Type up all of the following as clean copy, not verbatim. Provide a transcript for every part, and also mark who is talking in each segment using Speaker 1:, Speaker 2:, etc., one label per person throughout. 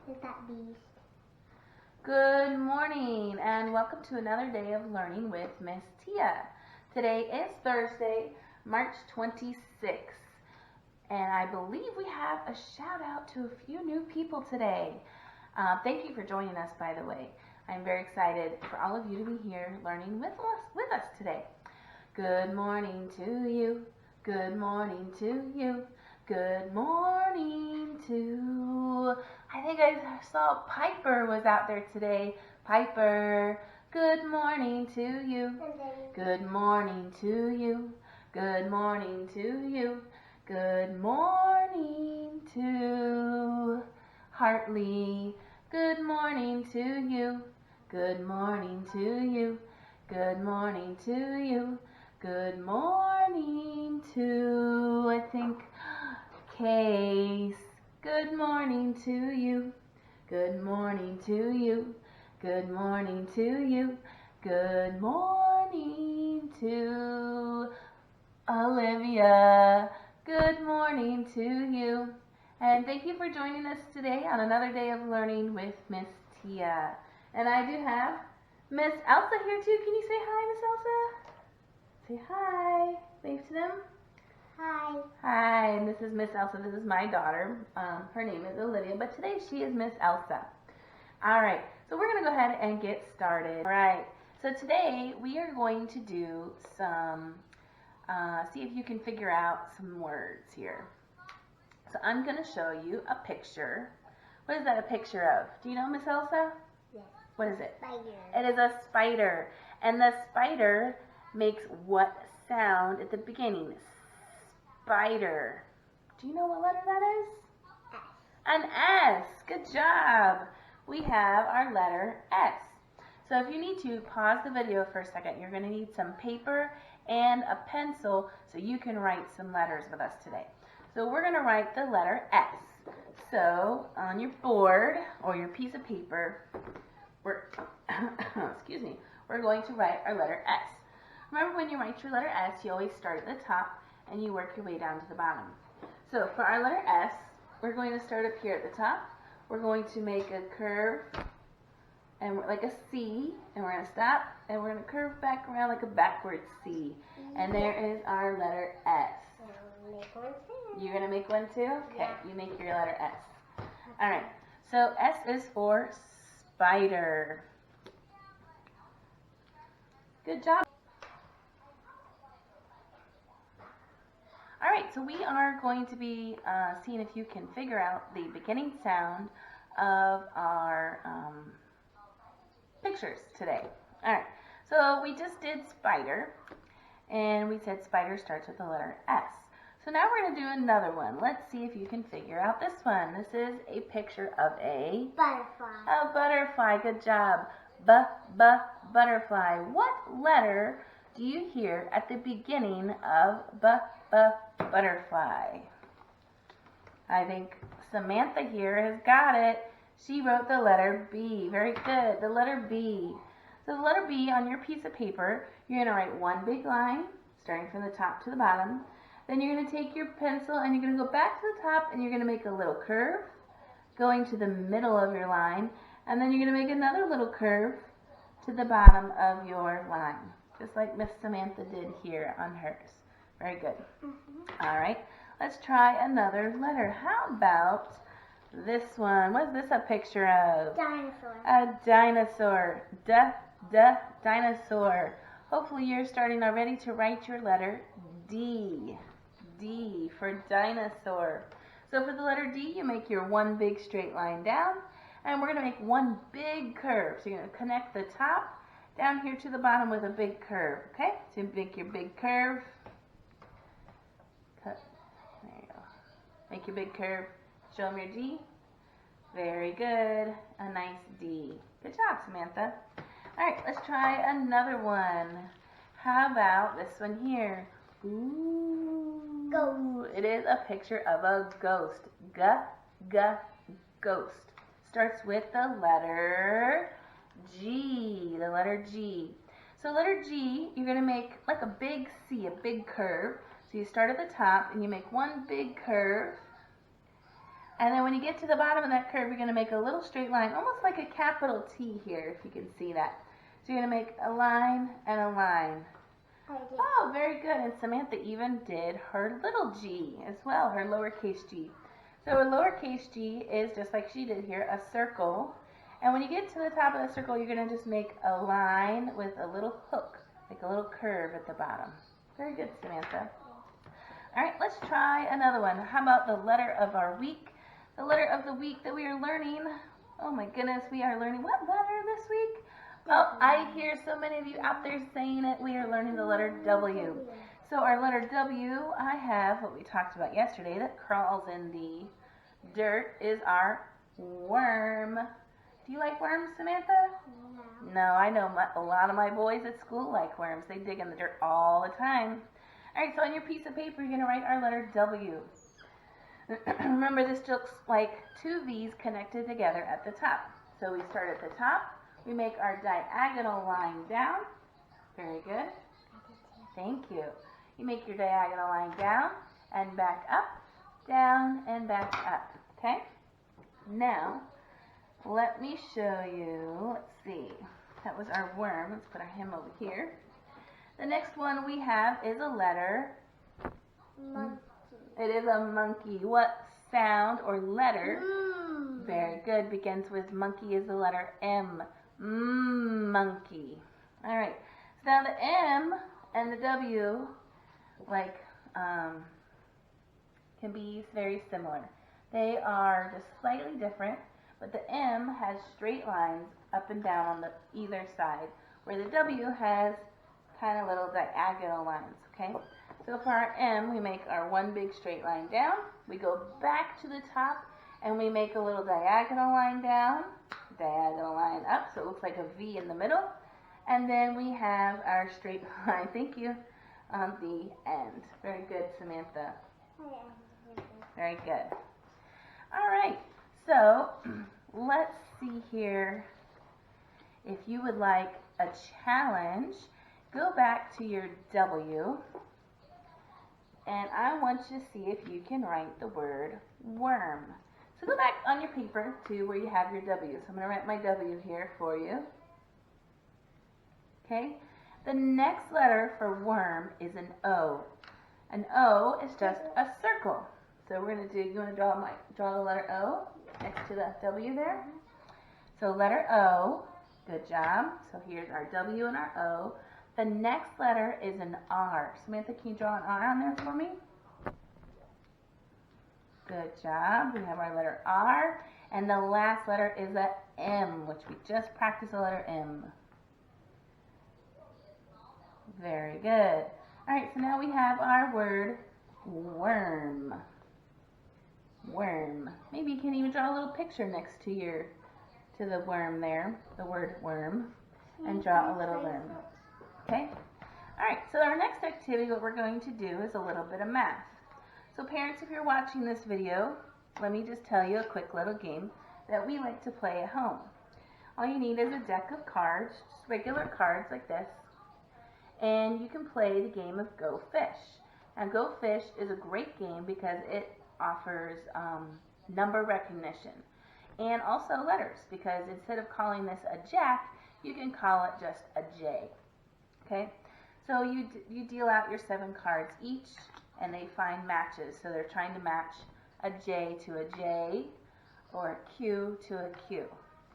Speaker 1: Is that beast?
Speaker 2: Good morning and welcome to another day of learning with Miss Tia. Today is Thursday, March 26th, and I believe we have a shout out to a few new people today. Thank you for joining us, by the way. I'm very excited for all of you to be here learning with us today. Good morning to you. Good morning to you. Good morning to... I think I saw Piper was out there today. Piper, good morning to you. Good morning to you. Good morning to you. Good morning to Hartley. Good morning to you. Good morning to you. Good morning to you. Good morning to, I think, Case. Good morning to you. Good morning to you. Good morning to you. Good morning to Olivia. Good morning to you. And thank you for joining us today on another day of learning with Miss Tia. And I do have Miss Elsa here too. Can you say hi, Miss Elsa? Say hi. Wave to them.
Speaker 1: Hi.
Speaker 2: Hi, and this is Miss Elsa. This is my daughter. Her name is Olivia, but today she is Miss Elsa. All right, so we're going to go ahead and get started. All right, so today we are going to do some, see if you can figure out some words here. So I'm going to show you a picture. What is that a picture of? Do you know, Miss Elsa?
Speaker 1: Yes.
Speaker 2: What is it?
Speaker 1: Spider.
Speaker 2: It is a spider, and the spider makes what sound at the beginning? Spider. Do you know what letter that is?
Speaker 1: S.
Speaker 2: An S. Good job. We have our letter S. So if you need to, pause the video for a second. You're going to need some paper and a pencil so you can write some letters with us today. So we're going to write the letter S. So on your board or your piece of paper, excuse me, we're going to write our letter S. Remember, when you write your letter S, you always start at the top and you work your way down to the bottom. So for our letter S, we're going to start up here at the top. We're going to make a curve and like a C, and we're going to stop, and we're going to curve back around like a backwards C. And there is our letter S.
Speaker 1: Make one too.
Speaker 2: You're going to make one too? Okay,
Speaker 1: Yeah.
Speaker 2: you make your letter S. All right, so S is for spider. Good job. All right, so we are going to be seeing if you can figure out the beginning sound of our pictures today. All right, so we just did spider, and we said spider starts with the letter S. So now we're going to do another one. Let's see if you can figure out this one. This is a picture of a
Speaker 1: Butterfly.
Speaker 2: a butterfly. Good job. Butterfly. What letter do you hear at the beginning of butterfly? I think Samantha here has got it. She wrote the letter B. Very good. The letter B. So the letter B on your piece of paper, you're going to write one big line, starting from the top to the bottom. Then you're going to take your pencil and you're going to go back to the top and you're going to make a little curve going to the middle of your line. And then you're going to make another little curve to the bottom of your line, just like Miss Samantha did here on hers. Very good. All right, let's try another letter. How about this one? What is this a picture of?
Speaker 1: Dinosaur.
Speaker 2: A dinosaur. Dinosaur. Hopefully you're starting already to write your letter D. D for dinosaur. So for the letter D, you make your one big straight line down, and we're going to make one big curve. So you're going to connect the top down here to the bottom with a big curve, okay? So you make your big curve. Cut. There you go. Make your big curve. Show them your D. Very good. A nice D. Good job, Samantha. All right, let's try another one. How about this one here? Ooh.
Speaker 1: Ghost.
Speaker 2: It is a picture of a ghost. Ghost. Starts with the letter G. The letter G. So letter G, you're going to make like a big C, a big curve. So you start at the top and you make one big curve And then when you get to the bottom of that curve, you're going to make a little straight line, almost like a capital T here, if you can see that. So you're going to make a line and a line. Oh, very good. And Samantha even did her little g as well, her lowercase g. So a lowercase g is, just like she did here, a circle. And when you get to the top of the circle, you're going to just make a line with a little hook, like a little curve at the bottom. Very good, Samantha. All right, let's try another one. How about the letter of our week? The letter of the week that we are learning. Oh my goodness, we are learning what letter this week? Oh, I hear so many of you out there saying it. We are learning the letter W. So our letter W, I have what we talked about yesterday that crawls in the dirt, is our worm. Do you like worms, Samantha? No, I know a lot of my boys at school like worms. They dig in the dirt all the time. All right, so on your piece of paper, you're going to write our letter W. Remember, this looks like two V's connected together at the top. So we start at the top. We make our diagonal line down. Very good. Thank you. You make your diagonal line down and back up, down and back up. Okay? Now, let me show you. Let's see. That was our worm. Let's put him over here. The next one we have is a letter.
Speaker 1: Monkey.
Speaker 2: It is a monkey. What sound or letter? Very good. Begins with monkey is the letter M. Monkey. All right. So now the M and the W, like, can be used very similar. They are just slightly different, but the M has straight lines up and down on the either side, where the W has kind of little diagonal lines. Okay. So for our M, we make our one big straight line down. We go back to the top and we make a little diagonal line down, diagonal line up, so it looks like a V in the middle. And then we have our straight line, thank you, on the end. Very good, Samantha. Very good. All right, so let's see here. If you would like a challenge, go back to your W. And I want you to see if you can write the word worm. So go back on your paper to where you have your W. So I'm going to write my W here for you. Okay? The next letter for worm is an O. An O is just a circle. So we're going to do, you want to draw the letter O next to the W there? So letter O, good job. So here's our W and our O. The next letter is an R. Samantha, can you draw an R on there for me? Good job. We have our letter R. And the last letter is a M, which we just practiced the letter M. Very good. All right, so now we have our word worm. Worm. Maybe you can even draw a little picture next to the worm there, the word worm, and draw a little worm. Okay? All right, so our next activity, what we're going to do is a little bit of math. So parents, if you're watching this video, let me just tell you a quick little game that we like to play at home. All you need is a deck of cards, just regular cards like this, and you can play the game of Go Fish. Now, Go Fish is a great game because it offers number recognition and also letters, because instead of calling this a jack, you can call it just a J. Okay, so you deal out your 7 cards each, and they find matches. So they're trying to match a J to a J, or a Q to a Q.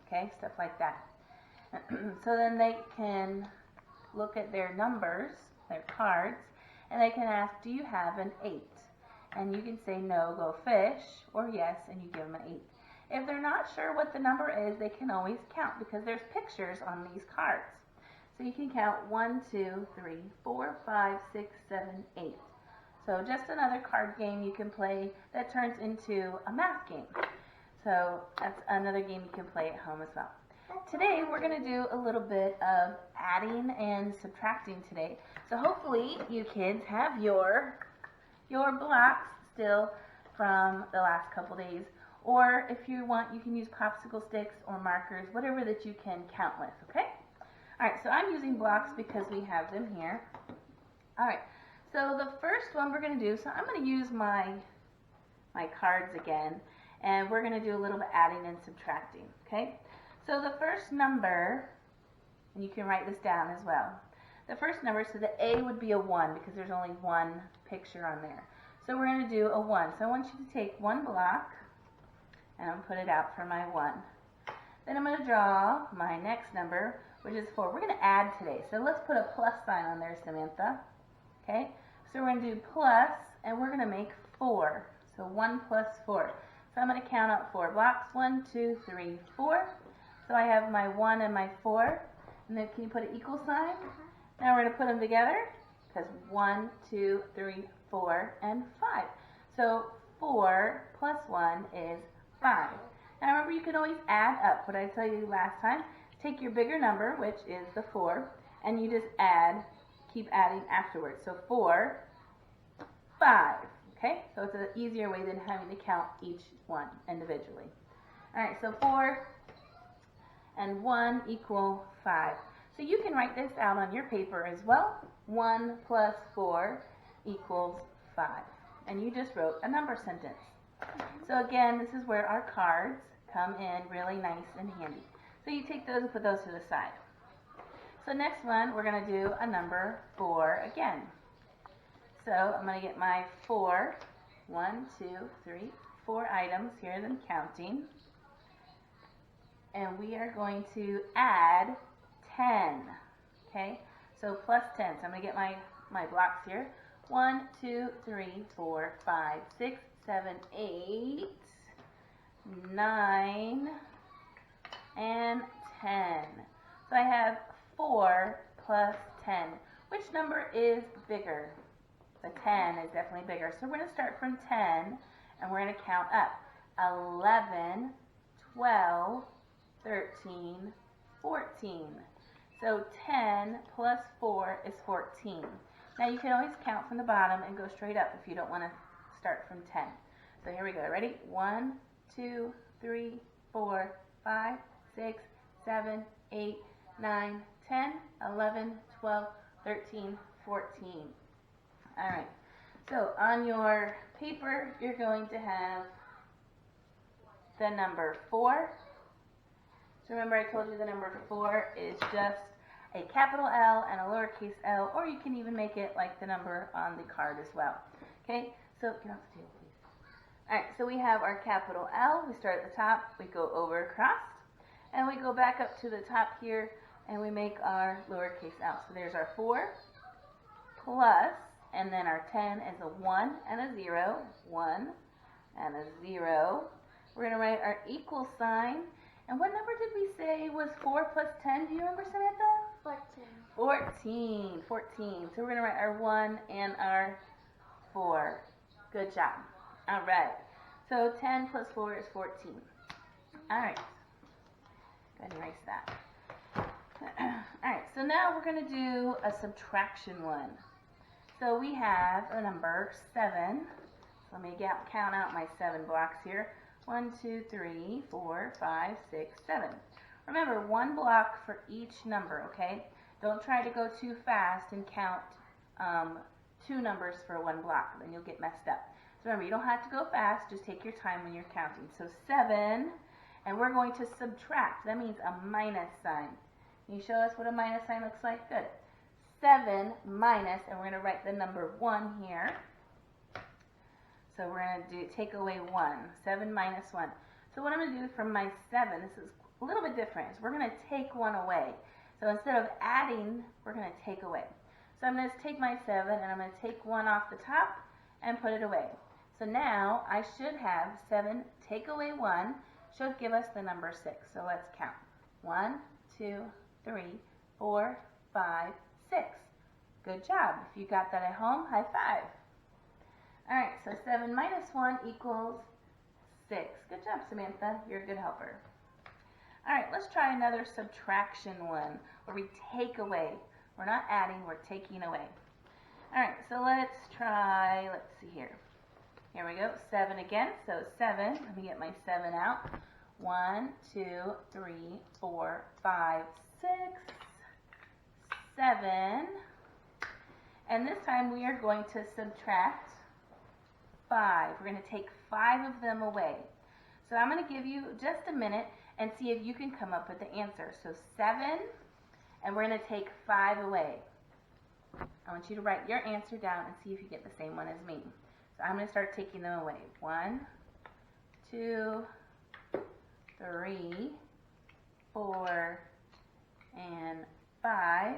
Speaker 2: Okay, stuff like that. So then they can look at their numbers, their cards, and they can ask, do you have an 8? And you can say no, go fish, or yes, and you give them an 8. If they're not sure what the number is, they can always count, because there's pictures on these cards. So you can count 1, 2, 3, 4, 5, 6, 7, 8. So just another card game you can play that turns into a math game. So that's another game you can play at home as well. Today we're going to do a little bit of adding and subtracting today. So hopefully you kids have your blocks still from the last couple days. Or if you want, you can use popsicle sticks or markers, whatever that you can count with, okay? All right, so I'm using blocks because we have them here. All right, so the first one we're going to do, so I'm going to use my cards again, and we're going to do a little bit adding and subtracting, okay? So the first number, and you can write this down as well. The first number, so the A would be a 1 because there's only one picture on there. So we're going to do a 1. So I want you to take one block, and I'll put it out for my 1. Then I'm going to draw my next number, which is 4. We're going to add today, so let's put a plus sign on there, Samantha. Okay, so we're going to do plus, and we're going to make 4. So 1 plus 4. So I'm going to count out 4 blocks. 1, 2, 3, 4. So I have my 1 and my 4. And then can you put an equal sign? Now we're going to put them together, because 1, 2, 3, 4, and 5. So 4 plus 1 is 5. Now remember, you can always add up. What I tell you last time, take your bigger number, which is the 4, and you just add, keep adding afterwards. So 4, 5. Okay, so it's an easier way than having to count each one individually. All right, so 4 and 1 equal 5. So you can write this out on your paper as well. 1 plus 4 equals 5. And you just wrote a number sentence. So again, this is where our cards come in really nice and handy. So you take those and put those to the side. So next one, we're going to do a number 4 again. So I'm going to get my 4. 1, 2, 3, 4 items here that I'm counting. And we are going to add 10. Okay, so plus 10. So I'm going to get my blocks here. 1, 2, 3, 4, 5, 6, 7, 8, 9, and 10. So I have 4 plus 10. Which number is bigger? The 10 is definitely bigger. So we're going to start from 10, and we're going to count up. 11, 12, 13, 14. So 10 plus 4 is 14. Now you can always count from the bottom and go straight up if you don't want to start from 10. So here we go. Ready? 1, 2, 3, 4, 5, 6, 7, 8, 9, 10, 11, 12, 13, 14. All right. So on your paper, you're going to have the number 4. So remember, I told you the number 4 is just a capital L and a lowercase l, or you can even make it like the number on the card as well. Okay, so get off the table, please. All right, so we have our capital L. We start at the top, we go over across, and we go back up to the top here, and we make our lowercase l. So there's our 4 plus, and then our 10 is a 1 and a 0, 1 and a 0. We're going to write our equal sign. And what number did we say was 4 plus 10? Do you remember, Samantha? 14. 14. So we're going to write our 1 and our 4. Good job. All right. So 10 plus 4 is 14. All right. Go ahead and erase that. All right. So now we're going to do a subtraction one. So we have a number 7. So let me count out my 7 blocks here. 1, 2, 3, 4, 5, 6, 7. Remember, 1 block for each number, okay? Don't try to go too fast and count 2 numbers for 1 block. Then you'll get messed up. So remember, you don't have to go fast. Just take your time when you're counting. So 7, and we're going to subtract. That means a minus sign. Can you show us what a minus sign looks like? Good. 7 minus, and we're going to write the number 1 here. So we're going to take away 1. 7 minus 1. So what I'm going to do from my 7, this is a little bit different. We're going to take 1 away. So instead of adding, we're going to take away. So I'm going to take my 7, and I'm going to take 1 off the top and put it away. So now I should have 7 take away 1 should give us the number 6. So let's count. 1, 2, 3, 4, 5, 6. Good job. If you got that at home, high five. All right, so 7 minus 1 equals 6. Good job, Samantha. You're a good helper. All right, let's try another subtraction one where we take away. We're not adding, we're taking away. All right, so let's see here. Here we go, 7 again. So 7, let me get my 7 out. 1, 2, 3, 4, 5, 6, 7. And this time we are going to subtract 5. We're going to take 5 of them away. So I'm going to give you just a minute and see if you can come up with the answer. So 7, and we're going to take 5 away. I want you to write your answer down and see if you get the same one as me. So I'm going to start taking them away. 1, 2, 3, 4, and 5.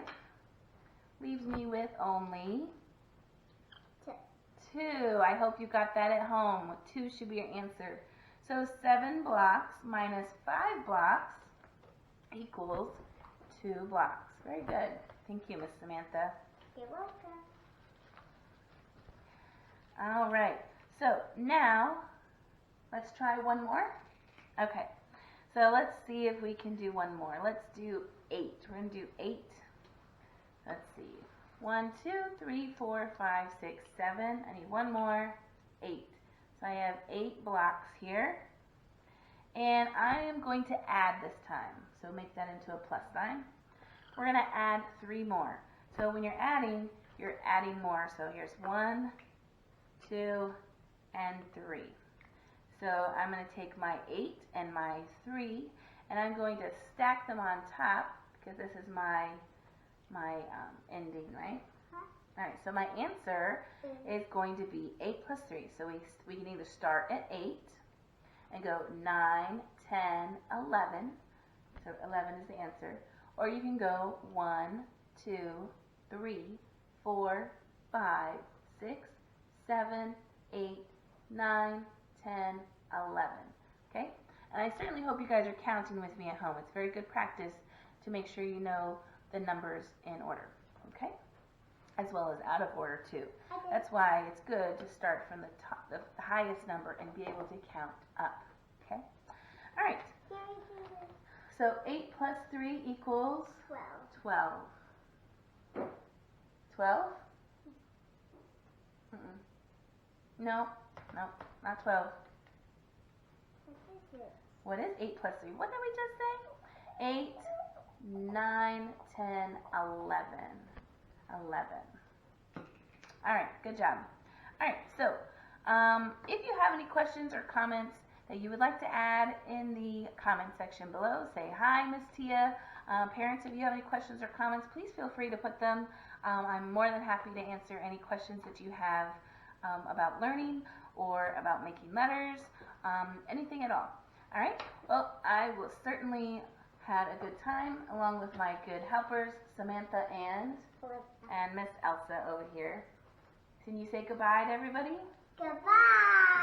Speaker 2: Leaves me with only 2. I hope you got that at home. 2 should be your answer. So 7 blocks minus 5 blocks equals 2 blocks. Very good. Thank you, Miss Samantha.
Speaker 1: You're welcome.
Speaker 2: All right. So now let's try one more. Okay. So let's see if we can do one more. Let's do 8. We're going to do 8. Let's see. 1, 2, 3, 4, 5, 6, 7. I need one more. 8. So I have 8 blocks here. And I am going to add this time. So make that into a plus sign. We're going to add 3 more. So when you're adding more. So here's 1, 2, and 3. So I'm going to take my 8 and my 3, and I'm going to stack them on top because this is my ending, right? All right, so my answer is going to be 8 plus 3. So we can either start at 8 and go 9, 10, 11. So 11 is the answer. Or you can go 1, 2, 3, 4, 5, 6, 7, 8, 9, 10, 11. Okay? And I certainly hope you guys are counting with me at home. It's very good practice to make sure you know the numbers in order. Okay? As well as out of order too. That's why it's good to start from the top, the highest number, and be able to count up. Okay? All right. So 8 plus 3 equals 12. 12? No, not 12. What is 8 plus 3? What did we just say? 8, 9, 10, 11. 11. All right, good job. All right, so if you have any questions or comments that you would like to add in the comment section below, say hi, Miss Tia. Parents, if you have any questions or comments, please feel free to put them. I'm more than happy to answer any questions that you have about learning or about making letters, anything at all. All right, well, I will certainly had a good time along with my good helpers, Samantha and Miss Elsa over here. Can you say goodbye to everybody?
Speaker 1: Goodbye.